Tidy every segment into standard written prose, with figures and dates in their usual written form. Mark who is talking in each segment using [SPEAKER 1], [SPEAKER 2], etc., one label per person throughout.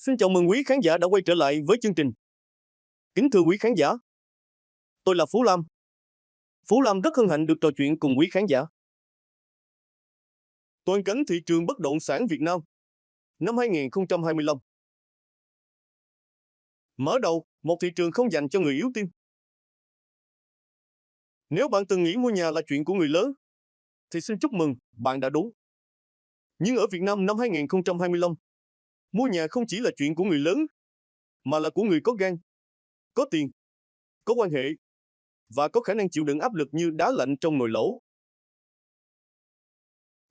[SPEAKER 1] Xin chào mừng quý khán giả đã quay trở lại với chương trình. Kính thưa quý khán giả, tôi là Phú Lam. Phú Lam rất hân hạnh được trò chuyện cùng quý khán giả. Toàn cảnh thị trường bất động sản Việt Nam năm 2025. Mở đầu, một thị trường không dành cho người yếu tim. Nếu bạn từng nghĩ mua nhà là chuyện của người lớn, thì xin chúc mừng, bạn đã đúng. Nhưng ở Việt Nam năm 2025, mua nhà không chỉ là chuyện của người lớn, mà là của người có gan, có tiền, có quan hệ, và có khả năng chịu đựng áp lực như đá lạnh trong nồi lẩu.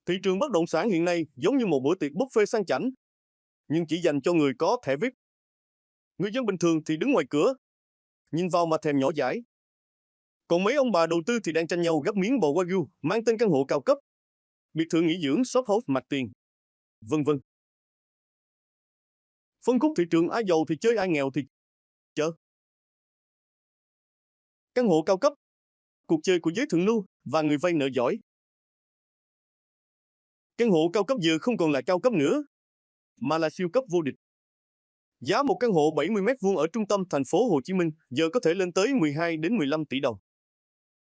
[SPEAKER 1] Thị trường bất động sản hiện nay giống như một bữa tiệc buffet sang chảnh, nhưng chỉ dành cho người có thẻ VIP. Người dân bình thường thì đứng ngoài cửa, nhìn vào mà thèm nhỏ dãi. Còn mấy ông bà đầu tư thì đang tranh nhau gắp miếng bò Wagyu, mang tên căn hộ cao cấp, biệt thự nghỉ dưỡng shop house mặt tiền, vân vân. Phân khúc thị trường ai giàu thì chơi, ai nghèo thì chớ. Căn hộ cao cấp, cuộc chơi của giới thượng lưu và người vay nợ giỏi. Căn hộ cao cấp giờ không còn là cao cấp nữa, mà là siêu cấp vô địch. Giá một căn hộ 70 m² ở trung tâm thành phố Hồ Chí Minh giờ có thể lên tới 12 đến 15 tỷ đồng.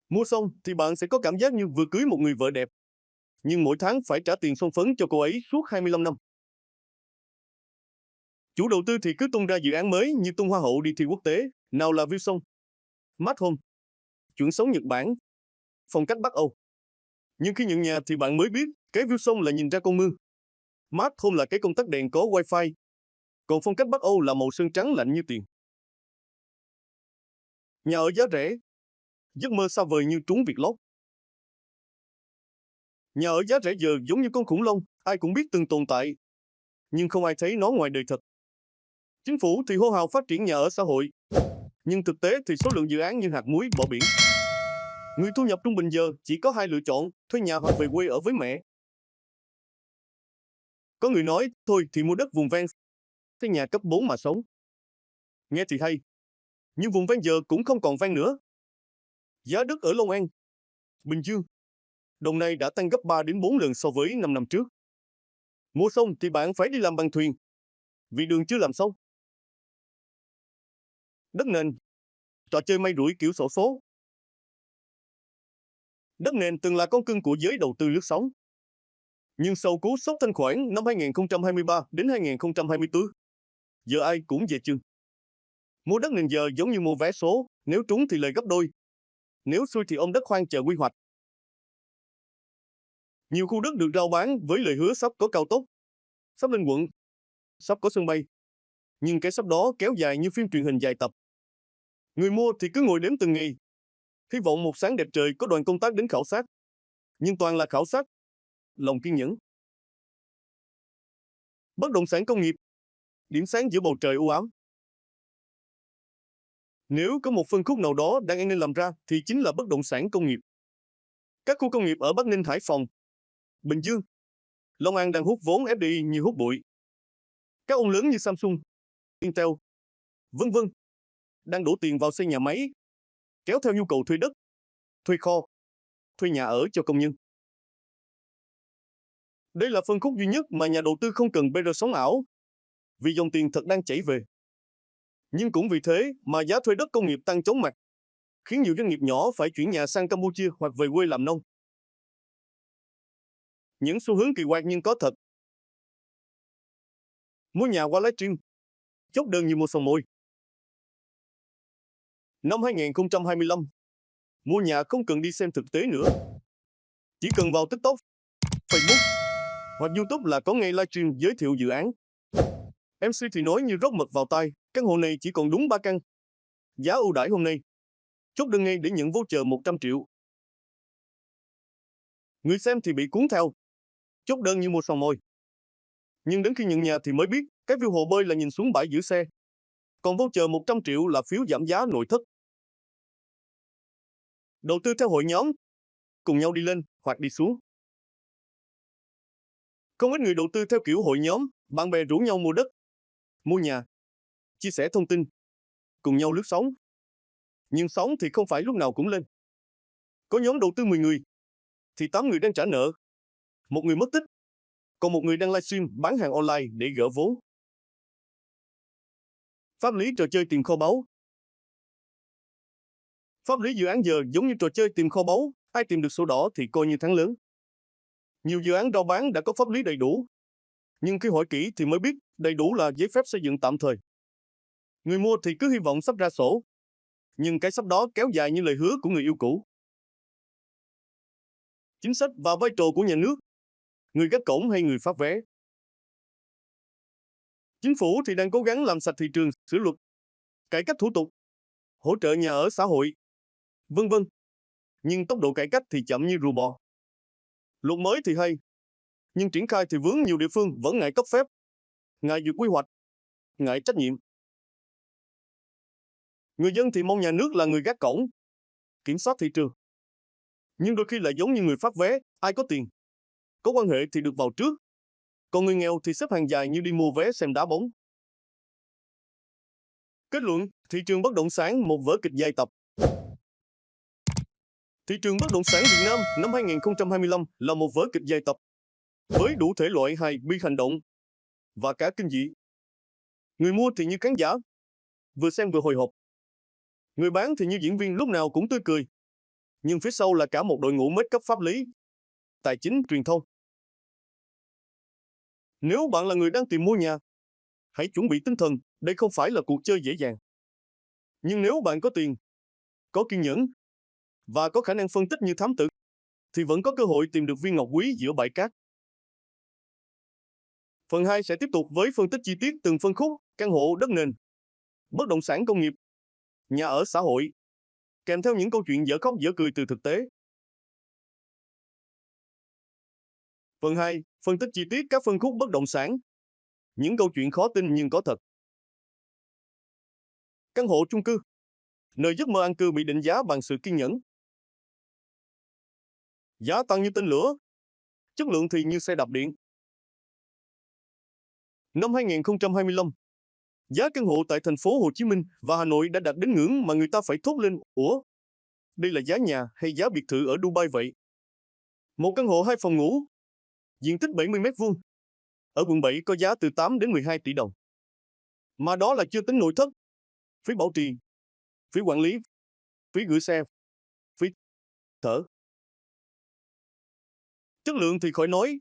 [SPEAKER 1] Mua xong thì bạn sẽ có cảm giác như vừa cưới một người vợ đẹp, nhưng mỗi tháng phải trả tiền son phấn cho cô ấy suốt 25 năm. Chủ đầu tư thì cứ tung ra dự án mới như tung hoa hậu đi thi quốc tế, nào là Viewsong, Mart Home, chuẩn sống Nhật Bản, phong cách Bắc Âu. Nhưng khi nhận nhà thì bạn mới biết, cái Viewsong là nhìn ra con mương, Mart Home là cái công tắc đèn có wifi, còn phong cách Bắc Âu là màu sơn trắng lạnh như tiền. Nhà ở giá rẻ, giấc mơ xa vời như trúng Việt lót. Nhà ở giá rẻ giờ giống như con khủng long, ai cũng biết từng tồn tại, nhưng không ai thấy nó ngoài đời thật. Chính phủ thì hô hào phát triển nhà ở xã hội, nhưng thực tế thì số lượng dự án như hạt muối bỏ biển. Người thu nhập trung bình giờ chỉ có hai lựa chọn, thuê nhà hoặc về quê ở với mẹ. Có người nói, thôi thì mua đất vùng ven, thuê nhà cấp 4 mà sống. Nghe thì hay, nhưng vùng ven giờ cũng không còn ven nữa. Giá đất ở Long An, Bình Dương, Đồng Nai đã tăng gấp 3 đến 4 lần so với 5 năm trước. Mua xong thì bạn phải đi làm bằng thuyền, vì đường chưa làm xong. Đất nền, trò chơi may rủi kiểu xổ số. Đất nền từng là con cưng của giới đầu tư lướt sóng. Nhưng sau cú sốc thanh khoản năm 2023 đến 2024, giờ ai cũng về chừng. Mua đất nền giờ giống như mua vé số, nếu trúng thì lời gấp đôi, nếu xui thì ôm đất hoang chờ quy hoạch. Nhiều khu đất được rao bán với lời hứa sắp có cao tốc, sắp lên quận, sắp có sân bay. Nhưng cái sắp đó kéo dài như phim truyền hình dài tập. Người mua thì cứ ngồi đếm từng ngày, hy vọng một sáng đẹp trời có đoàn công tác đến khảo sát. Nhưng toàn là khảo sát, lòng kiên nhẫn. Bất động sản công nghiệp, điểm sáng giữa bầu trời u ám. Nếu có một phân khúc nào đó đang an ninh làm ra thì chính là bất động sản công nghiệp. Các khu công nghiệp ở Bắc Ninh, Hải Phòng, Bình Dương, Long An đang hút vốn FDI như hút bụi. Các ông lớn như Samsung, Intel, vân vân đang đổ tiền vào xây nhà máy, kéo theo nhu cầu thuê đất, thuê kho, thuê nhà ở cho công nhân. Đây là phân khúc duy nhất mà nhà đầu tư không cần bê sóng ảo, vì dòng tiền thật đang chảy về. Nhưng cũng vì thế mà giá thuê đất công nghiệp tăng chóng mặt, khiến nhiều doanh nghiệp nhỏ phải chuyển nhà sang Campuchia hoặc về quê làm nông. Những xu hướng kỳ quặc nhưng có thật. Mua nhà qua livestream, chốt đơn như mua xong môi. Năm 2025, mua nhà không cần đi xem thực tế nữa. Chỉ cần vào TikTok, Facebook hoặc YouTube là có ngay livestream giới thiệu dự án. MC thì nói như rót mật vào tai, căn hộ này chỉ còn đúng 3 căn. Giá ưu đãi hôm nay. Chốt đơn ngay để nhận voucher 100 triệu. Người xem thì bị cuốn theo. Chốt đơn như mua xong môi. Nhưng đến khi nhận nhà thì mới biết, cái view hồ bơi là nhìn xuống bãi giữ xe. Còn voucher 100 triệu là phiếu giảm giá nội thất. Đầu tư theo hội nhóm, cùng nhau đi lên hoặc đi xuống. Không ít người đầu tư theo kiểu hội nhóm, bạn bè rủ nhau mua đất, mua nhà, chia sẻ thông tin, cùng nhau lướt sóng. Nhưng sóng thì không phải lúc nào cũng lên. Có nhóm đầu tư 10 người, thì 8 người đang trả nợ, một người mất tích, còn một người đang livestream bán hàng online để gỡ vốn. Pháp lý trò chơi tìm kho báu. Pháp lý dự án giờ giống như trò chơi tìm kho báu, ai tìm được sổ đỏ thì coi như thắng lớn. Nhiều dự án rao bán đã có pháp lý đầy đủ, nhưng khi hỏi kỹ thì mới biết đầy đủ là giấy phép xây dựng tạm thời. Người mua thì cứ hy vọng sắp ra sổ, nhưng cái sắp đó kéo dài như lời hứa của người yêu cũ. Chính sách và vai trò của nhà nước, người gác cổng hay người phát vé. Chính phủ thì đang cố gắng làm sạch thị trường, sửa luật, cải cách thủ tục, hỗ trợ nhà ở xã hội, vân vân. Nhưng tốc độ cải cách thì chậm như rùa bò. Luật mới thì hay, nhưng triển khai thì vướng nhiều địa phương vẫn ngại cấp phép, ngại duyệt quy hoạch, ngại trách nhiệm. Người dân thì mong nhà nước là người gác cổng, kiểm soát thị trường. Nhưng đôi khi lại giống như người phát vé, ai có tiền, có quan hệ thì được vào trước, còn người nghèo thì xếp hàng dài như đi mua vé xem đá bóng. Kết luận, thị trường bất động sản một vở kịch dài tập. Thị trường bất động sản Việt Nam năm 2025 là một vở kịch dài tập, với đủ thể loại hài bi hành động và cả kinh dị. Người mua thì như khán giả, vừa xem vừa hồi hộp. Người bán thì như diễn viên lúc nào cũng tươi cười, nhưng phía sau là cả một đội ngũ make up pháp lý, tài chính, truyền thông. Nếu bạn là người đang tìm mua nhà, hãy chuẩn bị tinh thần, đây không phải là cuộc chơi dễ dàng. Nhưng nếu bạn có tiền, có kiên nhẫn và có khả năng phân tích như thám tử, thì vẫn có cơ hội tìm được viên ngọc quý giữa bãi cát. Phần 2 sẽ tiếp tục với phân tích chi tiết từng phân khúc, căn hộ, đất nền, bất động sản công nghiệp, nhà ở xã hội, kèm theo những câu chuyện dở khóc dở cười từ thực tế. Phần 2, phân tích chi tiết các phân khúc bất động sản. Những câu chuyện khó tin nhưng có thật. Căn hộ chung cư, nơi giấc mơ an cư bị định giá bằng sự kiên nhẫn. Giá tăng như tên lửa, chất lượng thì như xe đạp điện. Năm 2025, giá căn hộ tại thành phố Hồ Chí Minh và Hà Nội đã đạt đến ngưỡng mà người ta phải thốt lên, ủa, đây là giá nhà hay giá biệt thự ở Dubai vậy? Một căn hộ 2 phòng ngủ, diện tích 70 m2, ở quận 7 có giá từ 8 đến 12 tỷ đồng. Mà đó là chưa tính nội thất, phí bảo trì, phí quản lý, phí gửi xe, phí thở. Chất lượng thì khỏi nói.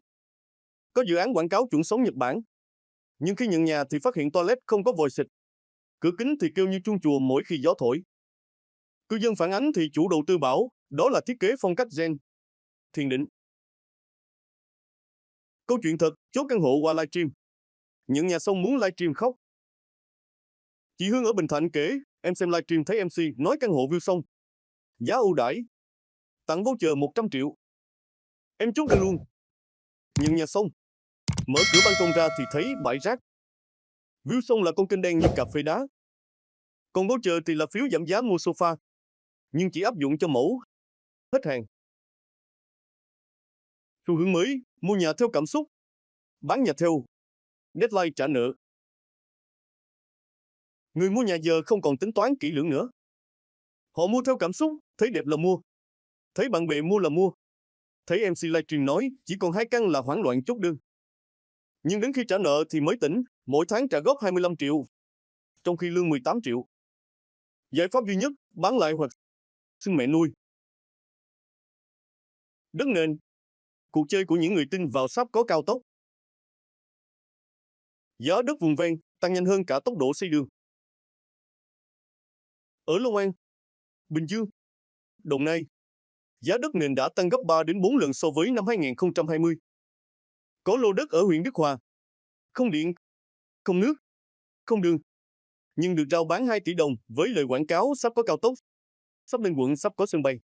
[SPEAKER 1] Có dự án quảng cáo chuẩn sống Nhật Bản, nhưng khi nhận nhà thì phát hiện toilet không có vòi xịt. Cửa kính thì kêu như chuông chùa mỗi khi gió thổi. Cư dân phản ánh thì chủ đầu tư bảo đó là thiết kế phong cách Zen, thiền định. Câu chuyện thật, chốt căn hộ qua livestream. Nhận nhà xong muốn livestream khóc. Chị Hương ở Bình Thạnh kể, em xem livestream thấy MC nói căn hộ view xong. Giá ưu đãi. Tặng voucher 100 triệu. Em chốt đơn luôn. Nhận nhà xong. Mở cửa ban công ra thì thấy bãi rác. View xong là con kênh đen như cà phê đá. Còn voucher thì là phiếu giảm giá mua sofa. Nhưng chỉ áp dụng cho mẫu hết hàng. Xu hướng mới, mua nhà theo cảm xúc. Bán nhà theo deadline trả nợ. Người mua nhà giờ không còn tính toán kỹ lưỡng nữa. Họ mua theo cảm xúc, thấy đẹp là mua. Thấy bạn bè mua là mua. Thấy MC livestream nói chỉ còn 2 căn là hoảng loạn chốt đơn. Nhưng đến khi trả nợ thì mới tỉnh, mỗi tháng trả góp 25 triệu, trong khi lương 18 triệu. Giải pháp duy nhất, bán lại hoặc xin mẹ nuôi. Đất nền, cuộc chơi của những người tin vào sắp có cao tốc. Giá đất vùng ven tăng nhanh hơn cả tốc độ xây đường. Ở Long An, Bình Dương, Đồng Nai, giá đất nền đã tăng gấp 3 đến 4 lần so với năm 2020. Có lô đất ở huyện Đức Hòa, không điện, không nước, không đường, nhưng được rao bán 2 tỷ đồng với lời quảng cáo sắp có cao tốc, sắp lên quận, sắp có sân bay.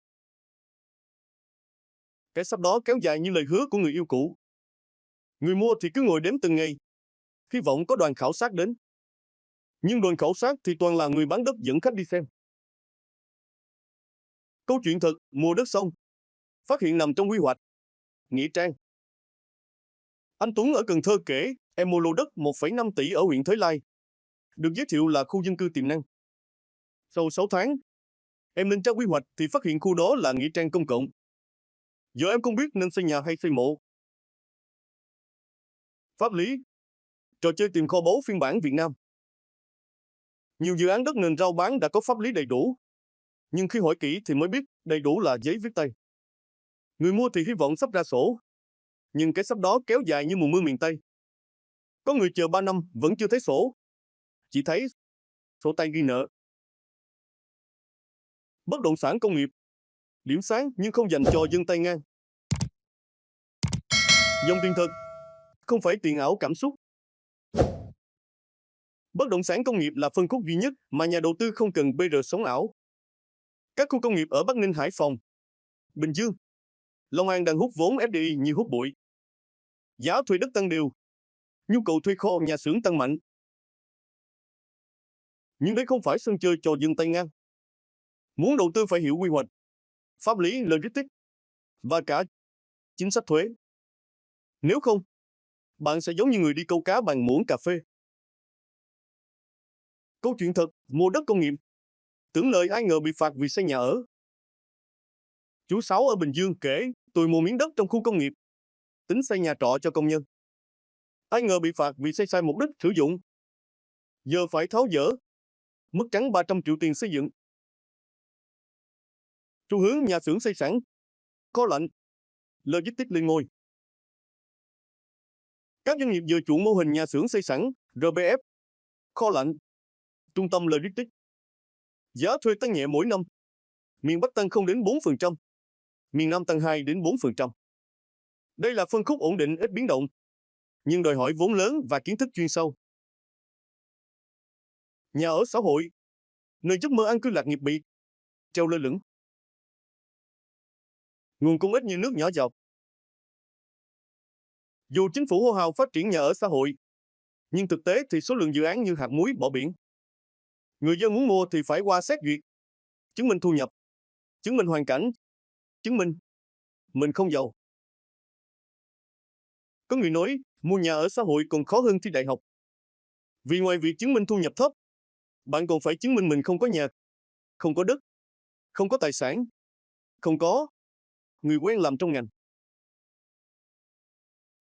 [SPEAKER 1] Cái sắp đó kéo dài như lời hứa của người yêu cũ. Người mua thì cứ ngồi đếm từng ngày, hy vọng có đoàn khảo sát đến. Nhưng đoàn khảo sát thì toàn là người bán đất dẫn khách đi xem. Câu chuyện thật, mua đất xong, phát hiện nằm trong quy hoạch. Nghĩa trang. Anh Tuấn ở Cần Thơ kể, em mua lô đất 1,5 tỷ ở huyện Thới Lai. Được giới thiệu là khu dân cư tiềm năng. Sau 6 tháng, em lên tra quy hoạch thì phát hiện khu đó là nghĩa trang công cộng. Giờ em không biết nên xây nhà hay xây mộ. Pháp lý. Trò chơi tìm kho báu phiên bản Việt Nam. Nhiều dự án đất nền rao bán đã có pháp lý đầy đủ, nhưng khi hỏi kỹ thì mới biết đầy đủ là giấy viết tay. Người mua thì hy vọng sắp ra sổ, nhưng cái sắp đó kéo dài như mùa mưa miền Tây. Có người chờ 3 năm vẫn chưa thấy sổ, chỉ thấy sổ tay ghi nợ. Bất động sản công nghiệp, điểm sáng nhưng không dành cho dân tay ngang. Dòng tiền thật, không phải tiền ảo cảm xúc. Bất động sản công nghiệp là phân khúc duy nhất mà nhà đầu tư không cần BR sống ảo. Các khu công nghiệp ở Bắc Ninh, Hải Phòng, Bình Dương, Long An đang hút vốn FDI như hút bụi. Giá thuê đất tăng đều, nhu cầu thuê kho nhà xưởng tăng mạnh. Nhưng đây không phải sân chơi cho dân tay ngang. Muốn đầu tư phải hiểu quy hoạch, pháp lý logistics và cả chính sách thuế. Nếu không, bạn sẽ giống như người đi câu cá bằng muỗng cà phê. Câu chuyện thật, mua đất công nghiệp. Tưởng lời ai ngờ bị phạt vì xây nhà ở. Chú Sáu ở Bình Dương kể, tôi mua miếng đất trong khu công nghiệp, tính xây nhà trọ cho công nhân. Ai ngờ bị phạt vì xây sai mục đích sử dụng. Giờ phải tháo dỡ. Mất trắng 300 triệu tiền xây dựng. Xu hướng nhà xưởng xây sẵn, kho lạnh, logistics lên ngôi. Các doanh nghiệp vừa chuộng mô hình nhà xưởng xây sẵn, RBF, kho lạnh, trung tâm logistics. Giá thuê tăng nhẹ mỗi năm. Miền Bắc tăng 0 đến 4%, miền Nam tăng 2 đến 4%. Đây là phân khúc ổn định ít biến động, nhưng đòi hỏi vốn lớn và kiến thức chuyên sâu. Nhà ở xã hội, nơi giấc mơ an cư lạc nghiệp bị treo lơ lửng. Nguồn cung ít như nước nhỏ giọt. Dù chính phủ hô hào phát triển nhà ở xã hội, nhưng thực tế thì số lượng dự án như hạt muối bỏ biển. Người dân muốn mua thì phải qua xét duyệt, chứng minh thu nhập, chứng minh hoàn cảnh, chứng minh mình không giàu. Có người nói, mua nhà ở xã hội còn khó hơn thi đại học. Vì ngoài việc chứng minh thu nhập thấp, bạn còn phải chứng minh mình không có nhà, không có đất, không có tài sản, không có người quen làm trong ngành.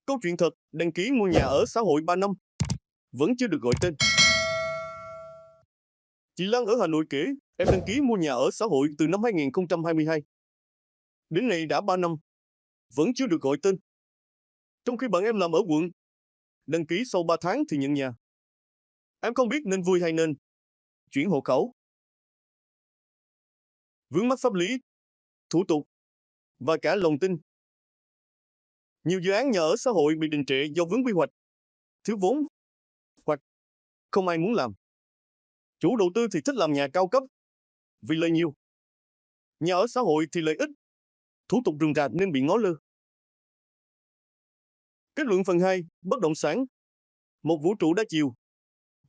[SPEAKER 1] Câu chuyện thật, đăng ký mua nhà ở xã hội 3 năm, vẫn chưa được gọi tên. Chị Lan ở Hà Nội kể, em đăng ký mua nhà ở xã hội từ năm 2022. Đến nay đã 3 năm, vẫn chưa được gọi tên. Trong khi bạn em làm ở quận, đăng ký sau 3 tháng thì nhận nhà. Em không biết nên vui hay nên chuyển hộ khẩu. Vướng mắc pháp lý, thủ tục và cả lòng tin. Nhiều dự án nhà ở xã hội bị đình trệ do vướng quy hoạch, thiếu vốn hoặc không ai muốn làm. Chủ đầu tư thì thích làm nhà cao cấp vì lợi nhiều. Nhà ở xã hội thì lợi ích, thủ tục rườm rà nên bị ngó lơ. Kết luận phần 2, bất động sản. Một vũ trụ đa chiều.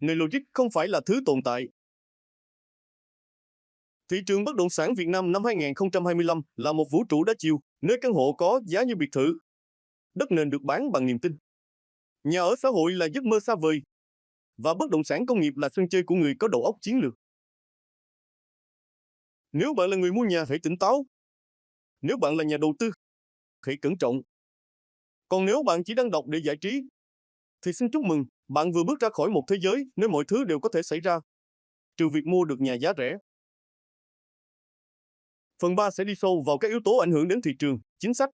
[SPEAKER 1] Nơi logic không phải là thứ tồn tại. Thị trường bất động sản Việt Nam năm 2025 là một vũ trụ đa chiều, nơi căn hộ có giá như biệt thự. Đất nền được bán bằng niềm tin. Nhà ở xã hội là giấc mơ xa vời. Và bất động sản công nghiệp là sân chơi của người có đầu óc chiến lược. Nếu bạn là người mua nhà hãy tỉnh táo. Nếu bạn là nhà đầu tư, hãy cẩn trọng. Còn nếu bạn chỉ đang đọc để giải trí, thì xin chúc mừng, bạn vừa bước ra khỏi một thế giới nơi mọi thứ đều có thể xảy ra, trừ việc mua được nhà giá rẻ. Phần 3 sẽ đi sâu vào các yếu tố ảnh hưởng đến thị trường, chính sách,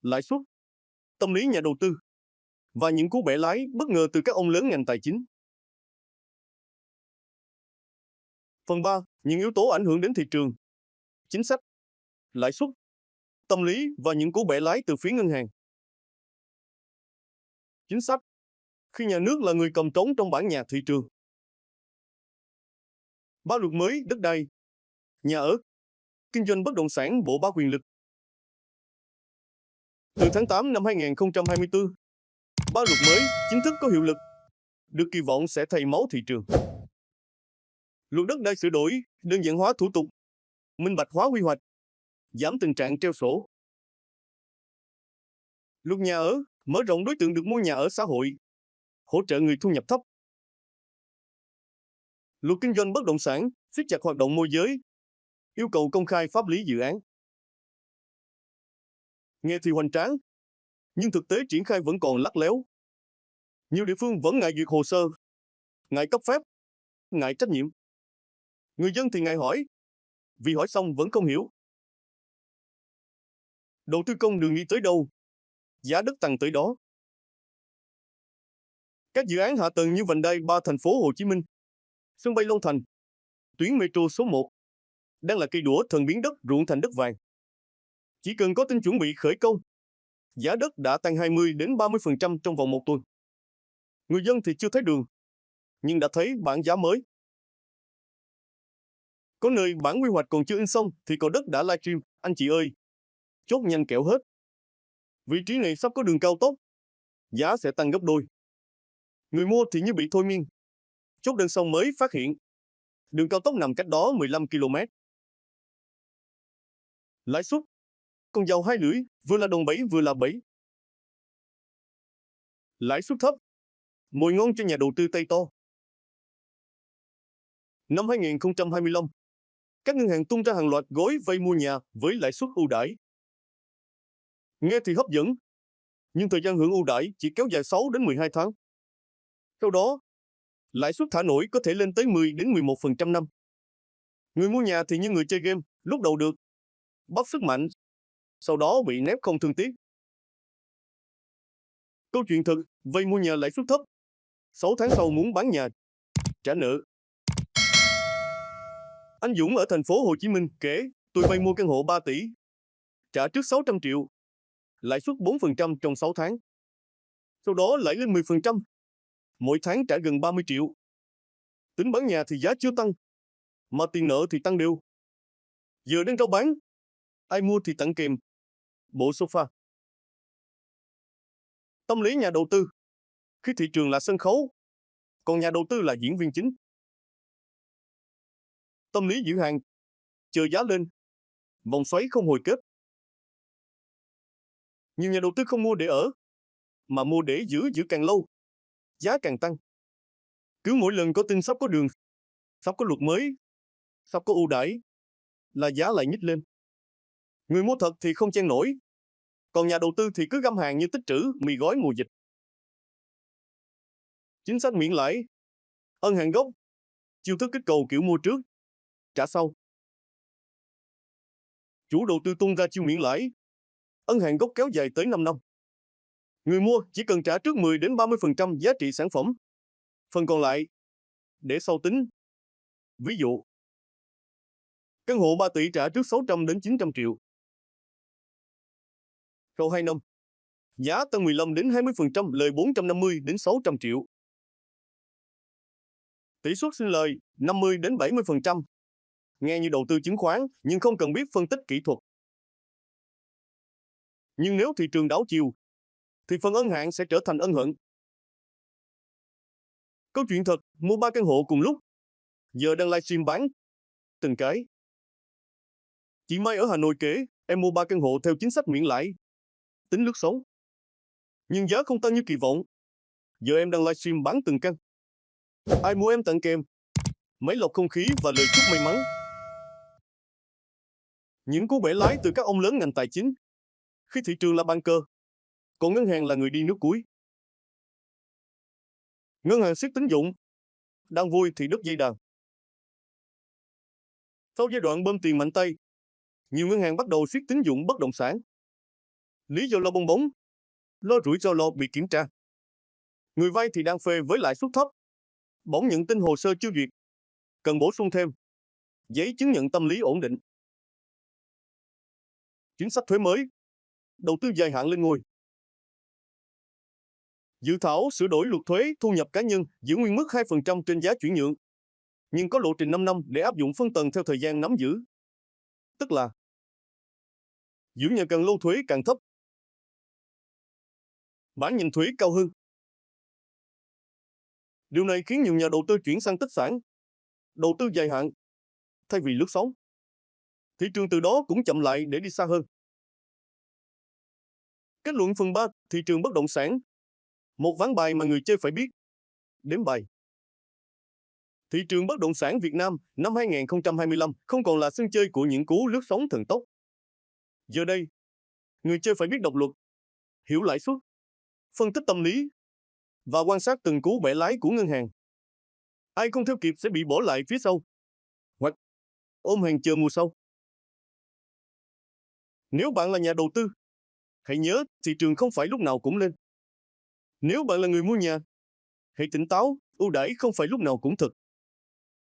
[SPEAKER 1] lãi suất, tâm lý nhà đầu tư và những cú bẻ lái bất ngờ từ các ông lớn ngành tài chính. Phần 3, những yếu tố ảnh hưởng đến thị trường, chính sách, lãi suất, tâm lý và những cú bẻ lái từ phía ngân hàng. Chính sách. Khi nhà nước là người cầm trống trong bản nhạc thị trường. 3 luật mới đất đai, nhà ở, kinh doanh bất động sản bộ 3 quyền lực. Từ tháng 8 năm 2024, 3 luật mới chính thức có hiệu lực, được kỳ vọng sẽ thay máu thị trường. Luật đất đai sửa đổi, đơn giản hóa thủ tục, minh bạch hóa quy hoạch, giảm tình trạng treo sổ. Luật nhà ở, mở rộng đối tượng được mua nhà ở xã hội, hỗ trợ người thu nhập thấp. Luật kinh doanh bất động sản, siết chặt hoạt động môi giới, yêu cầu công khai pháp lý dự án. Nghe thì hoành tráng, nhưng thực tế triển khai vẫn còn lắt léo. Nhiều địa phương vẫn ngại duyệt hồ sơ, ngại cấp phép, ngại trách nhiệm. Người dân thì ngại hỏi, vì hỏi xong vẫn không hiểu. Đầu tư công đừng nghĩ tới đâu, giá đất tăng tới đó. Các dự án hạ tầng như vành đai 3 thành phố Hồ Chí Minh, sân bay Long Thành, tuyến metro số 1 đang là cây đũa thần biến đất ruộng thành đất vàng. Chỉ cần có tin chuẩn bị khởi công, giá đất đã tăng 20 đến 30% trong vòng một tuần. Người dân thì chưa thấy đường, nhưng đã thấy bảng giá mới. Có nơi bản quy hoạch còn chưa in xong thì cò đất đã livestream, anh chị ơi, chốt nhanh kẻo hết. Vị trí này sắp có đường cao tốc, giá sẽ tăng gấp đôi. Người mua thì như bị thôi miên. Chốt đơn xong mới phát hiện, đường cao tốc nằm cách đó 15 km. Lãi suất, con dao hai lưỡi, vừa là đòn bẩy vừa là bẫy. Lãi suất thấp, mồi ngon cho nhà đầu tư tay to. Năm 2025, các ngân hàng tung ra hàng loạt gói vay mua nhà với lãi suất ưu đãi. Nghe thì hấp dẫn, nhưng thời gian hưởng ưu đãi chỉ kéo dài 6 đến 12 tháng. Sau đó, lãi suất thả nổi có thể lên tới 10 đến 11% năm. Người mua nhà thì như người chơi game, lúc đầu được bóc sức mạnh, sau đó bị nép không thương tiếc. Câu chuyện thật, vay mua nhà lãi suất thấp, 6 tháng sau muốn bán nhà, trả nợ. Anh Dũng ở thành phố Hồ Chí Minh kể, tôi vay mua căn hộ 3 tỷ, trả trước 600 triệu, lãi suất 4% trong 6 tháng. Sau đó lãi lên 10%, mỗi tháng trả gần 30 triệu. Tính bán nhà thì giá chưa tăng, mà tiền nợ thì tăng đều. Giờ đang rao bán, ai mua thì tặng kèm bộ sofa. Tâm lý nhà đầu tư, khi thị trường là sân khấu, còn nhà đầu tư là diễn viên chính. Tâm lý giữ hàng, chờ giá lên, vòng xoáy không hồi kết. Nhiều nhà đầu tư không mua để ở, mà mua để giữ càng lâu, giá càng tăng. Cứ mỗi lần có tin sắp có đường, sắp có luật mới, sắp có ưu đãi, là giá lại nhích lên. Người mua thật thì không chen nổi, còn nhà đầu tư thì cứ găm hàng như tích trữ mì gói mùa dịch. Chính sách miễn lãi, ân hạn gốc, chiêu thức kích cầu kiểu mua trước, trả sau. Chủ đầu tư tung ra chiêu miễn lãi, ân hạn gốc kéo dài tới 5 năm. Người mua chỉ cần trả trước 10 đến 30% giá trị sản phẩm. Phần còn lại, để sau tính. Ví dụ, căn hộ 3 tỷ trả trước 600 đến 900 triệu. Sau 2 năm, giá tăng 15 đến 20%, lời 450 đến 600 triệu. Tỷ suất sinh lời 50 đến 70%. Nghe như đầu tư chứng khoán, nhưng không cần biết phân tích kỹ thuật. Nhưng nếu thị trường đảo chiều, thì phần ân hạn sẽ trở thành ân hận. Câu chuyện thật, mua 3 căn hộ cùng lúc, giờ đang livestream bán từng cái. Chị Mai ở Hà Nội kể, em mua 3 căn hộ theo chính sách miễn lãi, tính lướt sóng. Nhưng giá không tăng như kỳ vọng. Giờ em đang livestream bán từng căn. Ai mua em tặng kèm máy lọc không khí và lời chúc may mắn. Những cú bẻ lái từ các ông lớn ngành tài chính. Khi thị trường là ban cơ, còn ngân hàng là người đi nước cuối. Ngân hàng siết tín dụng, đang vui thì đứt dây đàn. Sau giai đoạn bơm tiền mạnh tay, nhiều ngân hàng bắt đầu siết tín dụng bất động sản. Lý do lo bong bóng, lo rủi ro, lo bị kiểm tra. Người vay thì đang phê với lãi suất thấp, bỗng nhận tin hồ sơ chưa duyệt, cần bổ sung thêm giấy chứng nhận tâm lý ổn định. Chính sách thuế mới, đầu tư dài hạn lên ngôi. Dự thảo sửa đổi luật thuế thu nhập cá nhân giữ nguyên mức 2% trên giá chuyển nhượng, nhưng có lộ trình 5 năm để áp dụng phân tầng theo thời gian nắm giữ. Tức là giữ nhà càng lâu thuế càng thấp, bản nhìn thuế cao hơn. Điều này khiến nhiều nhà đầu tư chuyển sang tích sản, đầu tư dài hạn, thay vì lướt sóng. Thị trường từ đó cũng chậm lại để đi xa hơn. Kết luận phần 3, thị trường bất động sản. Một ván bài mà người chơi phải biết. Đếm bài. Thị trường bất động sản Việt Nam năm 2025 không còn là sân chơi của những cú lướt sóng thần tốc. Giờ đây, người chơi phải biết đọc luật, hiểu lãi suất, phân tích tâm lý và quan sát từng cú bẻ lái của ngân hàng. Ai không theo kịp sẽ bị bỏ lại phía sau, hoặc ôm hàng chờ mùa sau. Nếu bạn là nhà đầu tư, hãy nhớ thị trường không phải lúc nào cũng lên. Nếu bạn là người mua nhà, hãy tỉnh táo, ưu đãi không phải lúc nào cũng thực.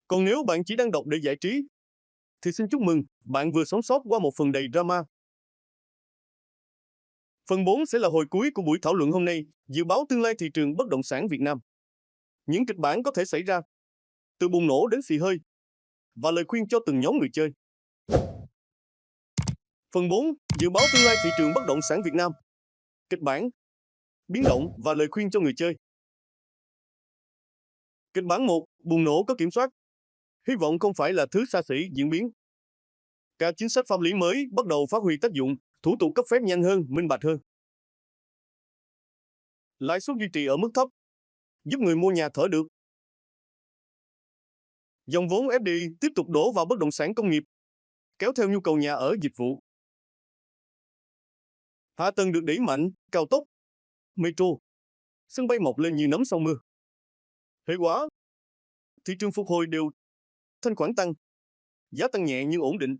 [SPEAKER 1] Còn nếu bạn chỉ đang đọc để giải trí, thì xin chúc mừng, bạn vừa sống sót qua một phần đầy drama. Phần 4 sẽ là hồi cuối của buổi thảo luận hôm nay, dự báo tương lai thị trường bất động sản Việt Nam. Những kịch bản có thể xảy ra, từ bùng nổ đến xì hơi, và lời khuyên cho từng nhóm người chơi. Phần 4, dự báo tương lai thị trường bất động sản Việt Nam. Kịch bản, biến động và lời khuyên cho người chơi. Kịch bản 1, bùng nổ có kiểm soát. Hy vọng không phải là thứ xa xỉ diễn biến. Các chính sách pháp lý mới bắt đầu phát huy tác dụng, thủ tục cấp phép nhanh hơn, minh bạch hơn. Lãi suất duy trì ở mức thấp, giúp người mua nhà thở được. Dòng vốn FDI tiếp tục đổ vào bất động sản công nghiệp, kéo theo nhu cầu nhà ở dịch vụ. Hạ tầng được đẩy mạnh, cao tốc, metro, sân bay mọc lên như nấm sau mưa. Hệ quả, thị trường phục hồi đều, thanh khoản tăng, giá tăng nhẹ nhưng ổn định.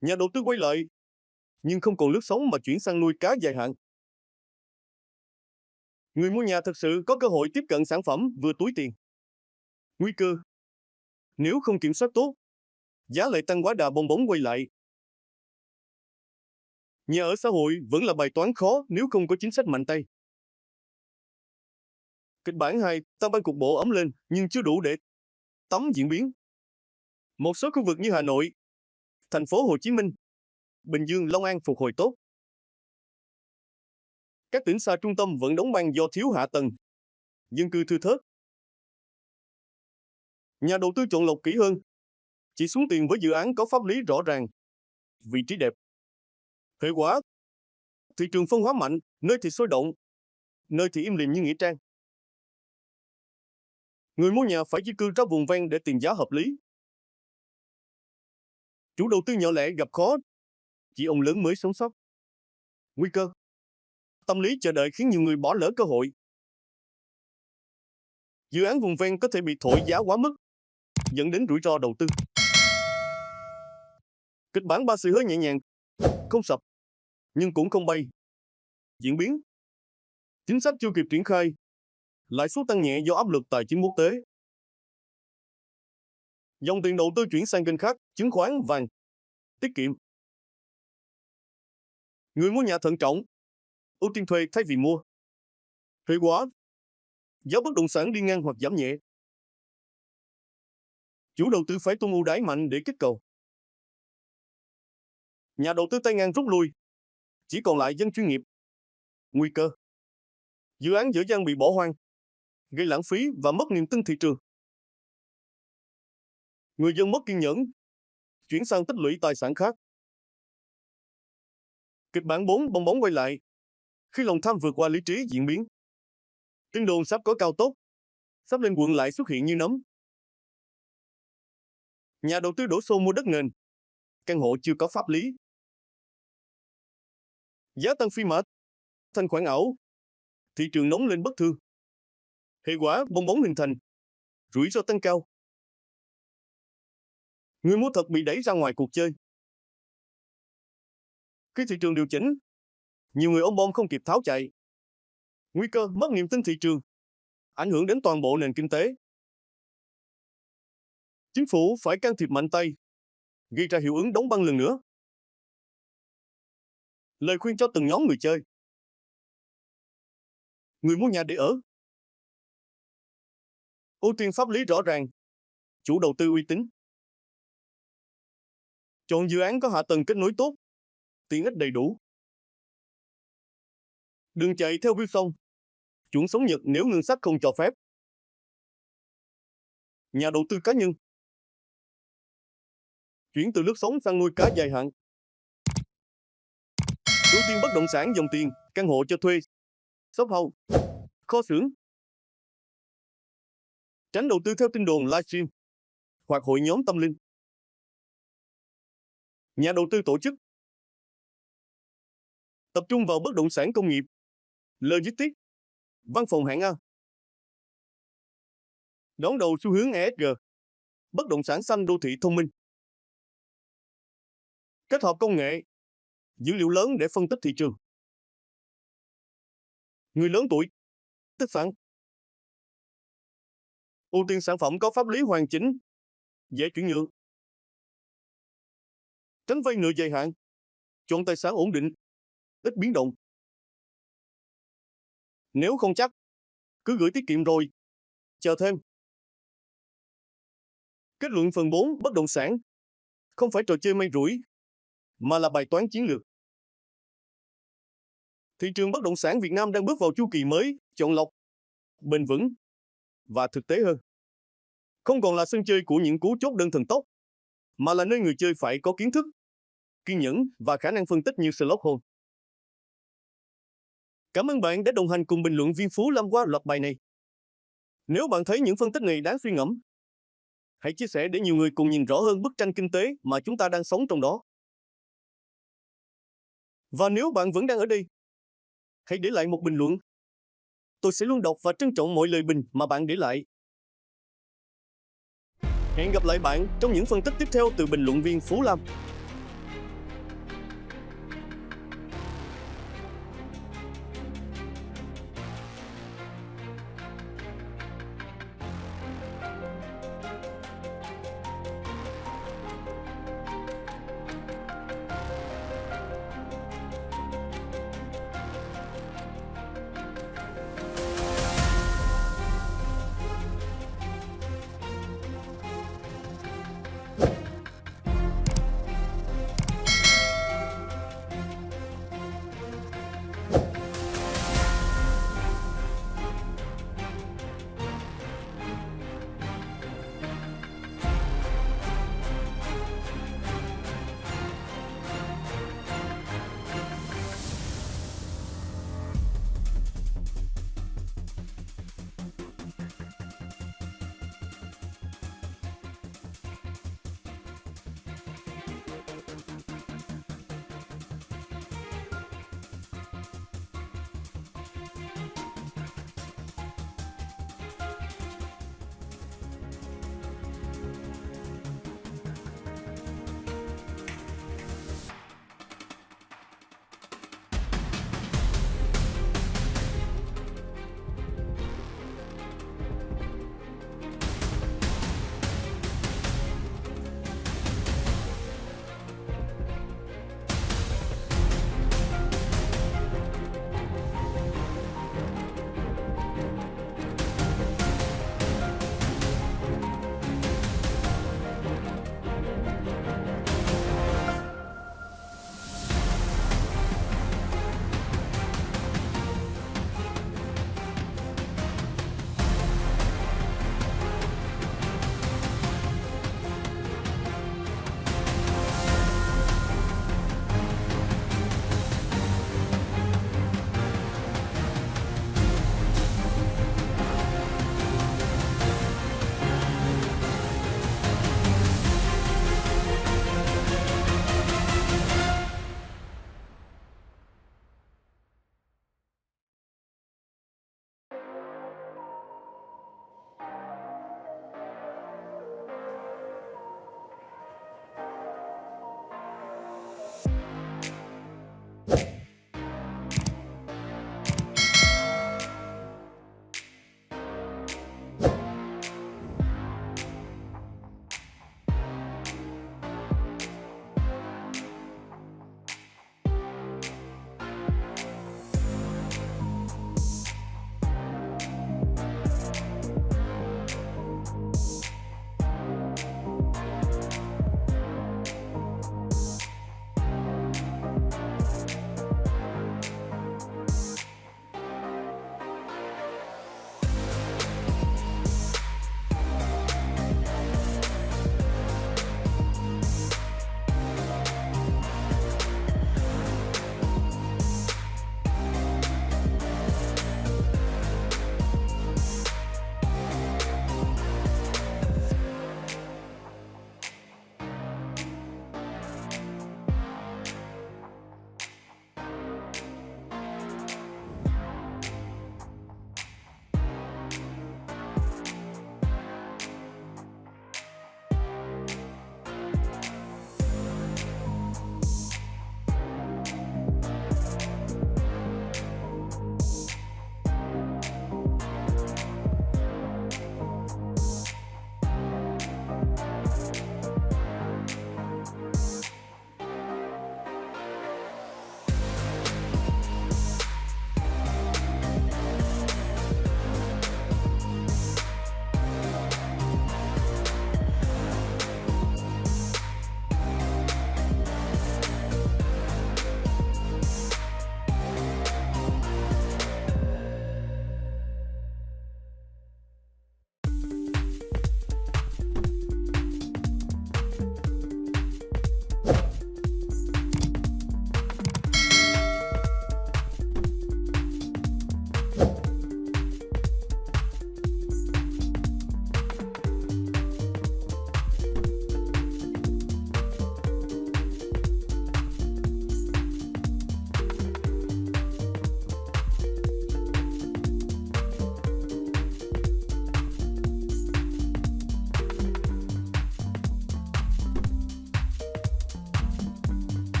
[SPEAKER 1] Nhà đầu tư quay lại, nhưng không còn lướt sóng mà chuyển sang nuôi cá dài hạn. Người mua nhà thực sự có cơ hội tiếp cận sản phẩm vừa túi tiền. Nguy cơ, nếu không kiểm soát tốt, giá lại tăng quá đà bong bóng quay lại. Nhà ở xã hội vẫn là bài toán khó nếu không có chính sách mạnh tay. Kịch bản 2, tăng ban cục bộ ấm lên nhưng chưa đủ để tắm diễn biến. Một số khu vực như Hà Nội, thành phố Hồ Chí Minh, Bình Dương, Long An phục hồi tốt. Các tỉnh xa trung tâm vẫn đóng băng do thiếu hạ tầng, dân cư thưa thớt. Nhà đầu tư chọn lọc kỹ hơn, chỉ xuống tiền với dự án có pháp lý rõ ràng, vị trí đẹp. Hệ quả, thị trường phân hóa mạnh, nơi thì sôi động, nơi thì im lìm như nghĩa trang. Người mua nhà phải di cư ra vùng ven để tìm giá hợp lý. Chủ đầu tư nhỏ lẻ gặp khó, chỉ ông lớn mới sống sót. Nguy cơ, tâm lý chờ đợi khiến nhiều người bỏ lỡ cơ hội. Dự án vùng ven có thể bị thổi giá quá mức, dẫn đến rủi ro đầu tư. Kịch bản 3 xì hơi nhẹ nhàng, không sập, nhưng cũng không bay. Diễn biến, chính sách chưa kịp triển khai, lãi suất tăng nhẹ do áp lực tài chính quốc tế. Dòng tiền đầu tư chuyển sang kênh khác, chứng khoán, vàng, tiết kiệm. Người mua nhà thận trọng, ưu tiên thuê thay vì mua. Hệ quả, giá bất động sản đi ngang hoặc giảm nhẹ. Chủ đầu tư phải tung ưu đãi mạnh để kích cầu. Nhà đầu tư tay ngang rút lui, chỉ còn lại dân chuyên nghiệp. Nguy cơ, dự án dở dang bị bỏ hoang, gây lãng phí và mất niềm tin thị trường. Người dân mất kiên nhẫn, chuyển sang tích lũy tài sản khác. Kịch bản 4, bong bóng quay lại. Khi lòng tham vượt qua lý trí diễn biến. Tin đồn sắp có cao tốc, sắp lên quận lại xuất hiện như nấm. Nhà đầu tư đổ xô mua đất nền, căn hộ chưa có pháp lý. Giá tăng phi mã, thanh khoản ảo, thị trường nóng lên bất thường. Hệ quả, bong bóng hình thành, rủi ro tăng cao. Người mua thật bị đẩy ra ngoài cuộc chơi. Khi thị trường điều chỉnh, nhiều người ôm bom không kịp tháo chạy. Nguy cơ mất niềm tin thị trường, ảnh hưởng đến toàn bộ nền kinh tế. Chính phủ phải can thiệp mạnh tay, gây ra hiệu ứng đóng băng lần nữa. Lời khuyên cho từng nhóm người chơi. Người mua nhà để ở. Ưu tiên pháp lý rõ ràng, chủ đầu tư uy tín. Chọn dự án có hạ tầng kết nối tốt, tiện ích đầy đủ. Đừng chạy theo view sông, chuẩn sống Nhật nếu ngân sách không cho phép. Nhà đầu tư cá nhân. Chuyển từ lướt sóng sang nuôi cá dài hạn. Ưu tiên bất động sản dòng tiền, căn hộ cho thuê, shop house, kho xưởng. Tránh đầu tư theo tin đồn livestream hoặc hội nhóm tâm linh. Nhà đầu tư tổ chức. Tập trung vào bất động sản công nghiệp, logistics, văn phòng hạng A. Đón đầu xu hướng ESG, Bất động sản xanh đô thị thông minh. Kết hợp công nghệ, dữ liệu lớn để phân tích thị trường. Người lớn tuổi, tích sản. Ưu tiên sản phẩm có pháp lý hoàn chỉnh, dễ chuyển nhượng. Tránh vay nợ dài hạn. Chọn tài sản ổn định, ít biến động. Nếu không chắc, cứ gửi tiết kiệm rồi, chờ thêm. Kết luận phần 4, bất động sản không phải trò chơi may rủi, mà là bài toán chiến lược. Thị trường bất động sản Việt Nam đang bước vào chu kỳ mới, chọn lọc, bền vững và thực tế hơn. Không còn là sân chơi của những cú chốt đơn thần tốc, mà là nơi người chơi phải có kiến thức, kiên nhẫn và khả năng phân tích như Sherlock Holmes. Cảm ơn bạn đã đồng hành cùng bình luận viên Phú Lâm qua loạt bài này. Nếu bạn thấy những phân tích này đáng suy ngẫm, hãy chia sẻ để nhiều người cùng nhìn rõ hơn bức tranh kinh tế mà chúng ta đang sống trong đó. Và nếu bạn vẫn đang ở đây, hãy để lại một bình luận. Tôi sẽ luôn đọc và trân trọng mọi lời bình mà bạn để lại. Hẹn gặp lại bạn trong những phân tích tiếp theo từ bình luận viên Phú Lâm.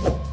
[SPEAKER 1] Việt.